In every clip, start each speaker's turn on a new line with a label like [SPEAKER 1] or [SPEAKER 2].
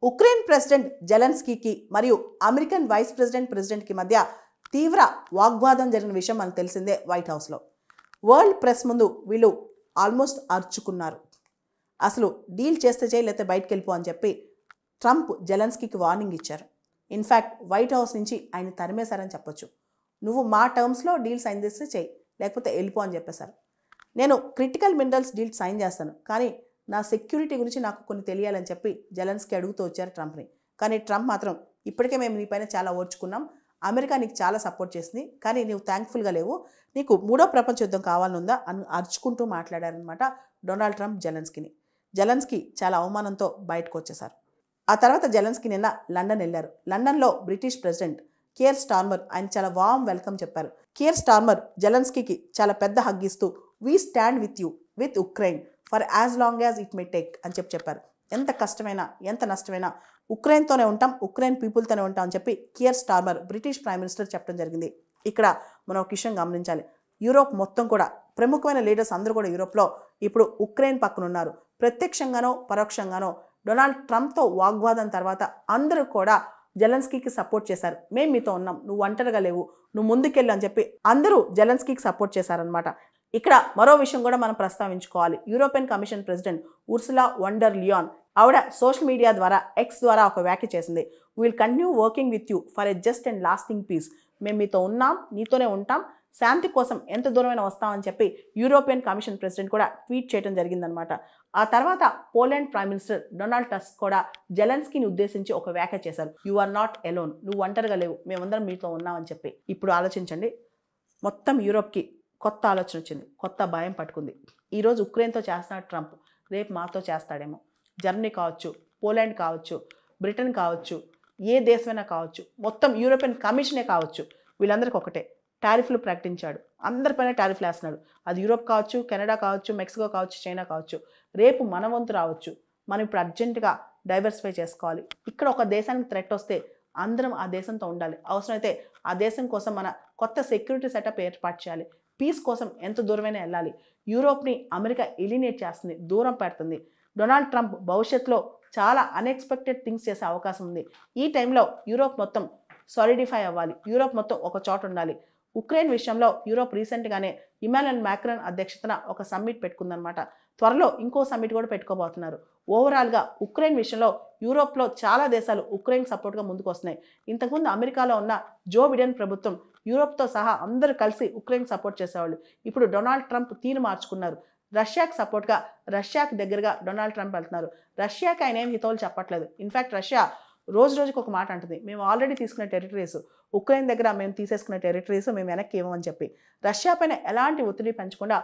[SPEAKER 1] Ukraine president జెలెన్స్కీకి మరియు American vice ప్రెసిడెంట్కి మధ్య తీవ్ర వాగ్వాదం జరిగిన విషయం మనకు తెలిసిందే వైట్ హౌస్లో. వరల్డ్ ప్రెస్ ముందు వీళ్ళు ఆల్మోస్ట్ అరుచుకున్నారు. అసలు డీల్ చేస్తే చేయి లేకపోతే బయటకు వెళ్ళిపో అని చెప్పి ట్రంప్ జెలెన్స్కీకి వార్నింగ్ ఇచ్చారు. ఇన్ఫ్యాక్ట్ వైట్ హౌస్ నుంచి ఆయన తరిమేశారని చెప్పొచ్చు. నువ్వు మా టర్మ్స్లో డీల్ సైన్ చేస్తే చేయి లేకపోతే వెళ్ళిపో అని చెప్పేశారు. నేను క్రిటికల్ మినరల్స్ డీల్ సైన్ చేస్తాను, కానీ నా సెక్యూరిటీ గురించి నాకు కొన్ని తెలియాలని చెప్పి జెలెన్స్కీ అడుగుతూ వచ్చారు ట్రంప్ని. కానీ ట్రంప్ మాత్రం ఇప్పటికే మేము నీ పైన చాలా ఓర్చుకున్నాం, అమెరికా నీకు చాలా సపోర్ట్ చేసింది, కానీ నీవు థ్యాంక్ఫుల్గా లేవు, నీకు మూడో ప్రపంచ యుద్ధం కావాలనుందా అని అరుచుకుంటూ మాట్లాడారనమాట డొనాల్డ్ ట్రంప్ జెలెన్స్కీని. జెలెన్స్కీ చాలా అవమానంతో బయటకు వచ్చేశారు. ఆ తర్వాత జెలెన్స్కీ నిన్న లండన్ వెళ్ళారు. లండన్లో బ్రిటిష్ ప్రెసిడెంట్ కీర్ స్టార్మర్ ఆయన చాలా వార్మ్ వెల్కమ్ చెప్పారు. కీర్ స్టార్మర్ జెలెన్స్కీకి చాలా పెద్ద హగ్ ఇస్తూ we stand with you with Ukraine for as long as it may take అని చెప్పారు. ఎంత కష్టమైనా ఎంత నష్టమైనా ఉక్రెయిన్తోనే ఉంటాం, ఉక్రెయిన్ పీపుల్తోనే ఉంటాం అని చెప్పి Keir Starmer British prime minister చెప్పడం జరిగింది. ఇక్కడ మనం ఒక విషయం గమనించాలి. యూరోప్ మొత్తం కూడా ప్రముఖమైన లీడర్స్ అందరూ కూడా యూరోప్లో ఇప్పుడు ఉక్రెయిన్ పక్కన ఉన్నారు. ప్రత్యక్షంగానో పరోక్షంగానో డొనాల్డ్ ట్రంప్తో వాగ్వాదం తర్వాత అందరూ కూడా జెలెన్స్కీకి సపోర్ట్ చేశారు. మేము మీతో ఉన్నాం, నువ్వు ఒంటరిగా లేవు, నువ్వు ముందుకెళ్ళు అని చెప్పి అందరూ జెలెన్స్కీకి సపోర్ట్ చేశారనమాట. ఇక్కడ మరో విషయం కూడా మనం ప్రస్తావించుకోవాలి. European Commission president Ursula von der Leyen ఆవిడ సోషల్ మీడియా ద్వారా ఎక్స్ ద్వారా ఒక వ్యాఖ్య చేసింది. Will continue working with you for a just and lasting peace. మేము మీతో ఉన్నాం, నీతోనే ఉంటాం, శాంతి కోసం ఎంత దూరమైనా వస్తామని చెప్పి యూరోపియన్ కమిషన్ ప్రెసిడెంట్ కూడా ట్వీట్ చేయడం జరిగిందనమాట. ఆ తర్వాత Poland prime minister Donald tusk కూడా జెలెన్స్కీని ఉద్దేశించి ఒక వ్యాఖ్య చేశారు. యు ఆర్ నాట్ ఎలోన్, నువ్వు ఒంటరిగా లేవు, మేమందరం మీతో ఉన్నామని చెప్పి. ఇప్పుడు ఆలోచించండి, మొత్తం యూరోప్కి కొత్త ఆలోచన వచ్చింది, కొత్త భయం పట్టుకుంది. ఈరోజు ఉక్రెయిన్తో చేస్తున్నాడు ట్రంప్, రేపు మాతో చేస్తాడేమో. జర్మనీ కావచ్చు, పోలాండ్ కావచ్చు, బ్రిటన్ కావచ్చు, ఏ దేశమైనా కావచ్చు, మొత్తం యూరోపియన్ కమిషనే కావచ్చు, వీళ్ళందరికీ ఒకటే టారిఫ్లు ప్రకటించాడు. అందరిపైన టారిఫ్లు వేస్తున్నాడు. అది యూరోప్ కావచ్చు, కెనడా కావచ్చు, మెక్సికో కావచ్చు, చైనా కావచ్చు. రేపు మన వంతు రావచ్చు. మనం ఇప్పుడు అర్జెంటుగా డైవర్సిఫై చేసుకోవాలి. ఇక్కడ ఒక దేశానికి థ్రెట్ వస్తే అందరం ఆ దేశంతో ఉండాలి. అవసరమైతే ఆ దేశం కోసం మన కొత్త సెక్యూరిటీ సెటప్ ఏర్పాటు చేయాలి. పీస్ కోసం ఎంత దూరమైనా వెళ్ళాలి. యూరోప్ని అమెరికా ఎలిమినేట్ చేస్తుంది, దూరం పెడుతుంది. డొనాల్డ్ ట్రంప్ భవిష్యత్తులో చాలా అన్ఎక్స్పెక్టెడ్ థింగ్స్ చేసే అవకాశం ఉంది. ఈ టైంలో యూరోప్ మొత్తం సాలిడిఫై అవ్వాలి, యూరోప్ మొత్తం ఒక చోట ఉండాలి. ఉక్రెయిన్ విషయంలో యూరోప్ రీసెంట్గానే ఇమాన్యుయల్ మ్యాక్రాన్ అధ్యక్షతన ఒక సమ్మిట్ పెట్టుకుందనమాట. త్వరలో ఇంకో సమ్మిట్ కూడా పెట్టుకోబోతున్నారు. ఓవరాల్గా ఉక్రెయిన్ విషయంలో యూరోప్లో చాలా దేశాలు ఉక్రెయిన్ సపోర్ట్గా ముందుకు వస్తున్నాయి. ఇంతకుముందు అమెరికాలో ఉన్న జో బిడెన్ ప్రభుత్వం యూరోప్తో సహా అందరూ కలిసి ఉక్రెయిన్ సపోర్ట్ చేసేవాళ్ళు. ఇప్పుడు డొనాల్డ్ ట్రంప్ తీరు మార్చుకున్నారు. రష్యాకి సపోర్ట్గా, రష్యాకి దగ్గరగా డొనాల్డ్ ట్రంప్ వెళ్తున్నారు. రష్యాకి ఆయన ఏం హితవులు చెప్పట్లేదు. ఇన్ఫ్యాక్ట్ రష్యా రోజు రోజుకి ఒక మాట అంటుంది, మేము ఆల్రెడీ తీసుకున్న టెరిటరీస్, ఉక్రెయిన్ దగ్గర మేము తీసేసుకున్న టెరిటరీస్ మేము వెనక్కి ఇవ్వమని చెప్పి. రష్యా పైన ఎలాంటి ఒత్తిడి పెంచకుండా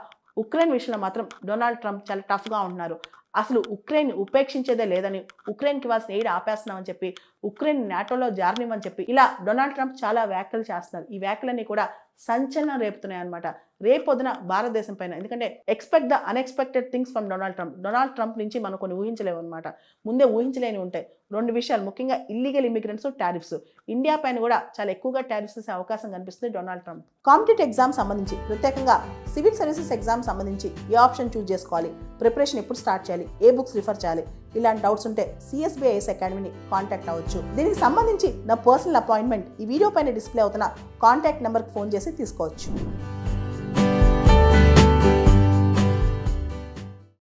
[SPEAKER 1] ఉక్రెయిన్ విషయంలో మాత్రం డొనాల్డ్ ట్రంప్ చాలా టఫ్గా ఉంటున్నారు. అసలు ఉక్రెయిన్ ఉపేక్షించేదే లేదని, ఉక్రెయిన్కి ఇవ్వాల్సిన ఎయిడ్ ఆపేస్తున్నామని చెప్పి, ఉక్రెయిన్ నాటోలో జారనివ్వని చెప్పి ఇలా డొనాల్డ్ ట్రంప్ చాలా వ్యాఖ్యలు చేస్తున్నారు. ఈ వ్యాఖ్యలన్నీ కూడా సంచలనం రేపుతున్నాయి అనమాట రేపొద్దున భారతదేశం పైన. ఎందుకంటే expect the unexpected things from Donald Trump. Donald Trump నుంచి మనం కొన్ని ఊహించలేము అనమాట. ముందే ఊహించలేని ఉంటాయి. రెండు విషయాలు, ముఖ్యంగా ఇల్లీగల్ ఇమిగ్రెంట్స్, టారిఫ్స్. ఇండియా పైన కూడా చాలా ఎక్కువగా టారిఫ్స్ వేసే అవకాశం కనిపిస్తుంది డొనాల్డ్ ట్రంప్. కాంపిటేటివ్ ఎగ్జామ్ సంబంధించి, ప్రత్యేకంగా సివిల్ సర్వీసెస్ ఎగ్జామ్ సంబంధించి ఏ ఆప్షన్ చూస్ చేసుకోవాలి, ప్రిపరేషన్ ఎప్పుడు స్టార్ట్ చేయాలి, ఏ బుక్స్ రిఫర్ చేయాలి, ఇలాంటి డౌట్స్ ఉంటే CSBIS అకాడమీని కాంటాక్ట్ అవ్వచ్చు. దీనికి సంబంధించి నా పర్సనల్ అపాయింట్మెంట్ ఈ వీడియో పైన డిస్ప్లే అవుతున్న కాంటాక్ట్ నెంబర్కి ఫోన్ చేసి తీసుకోవచ్చు.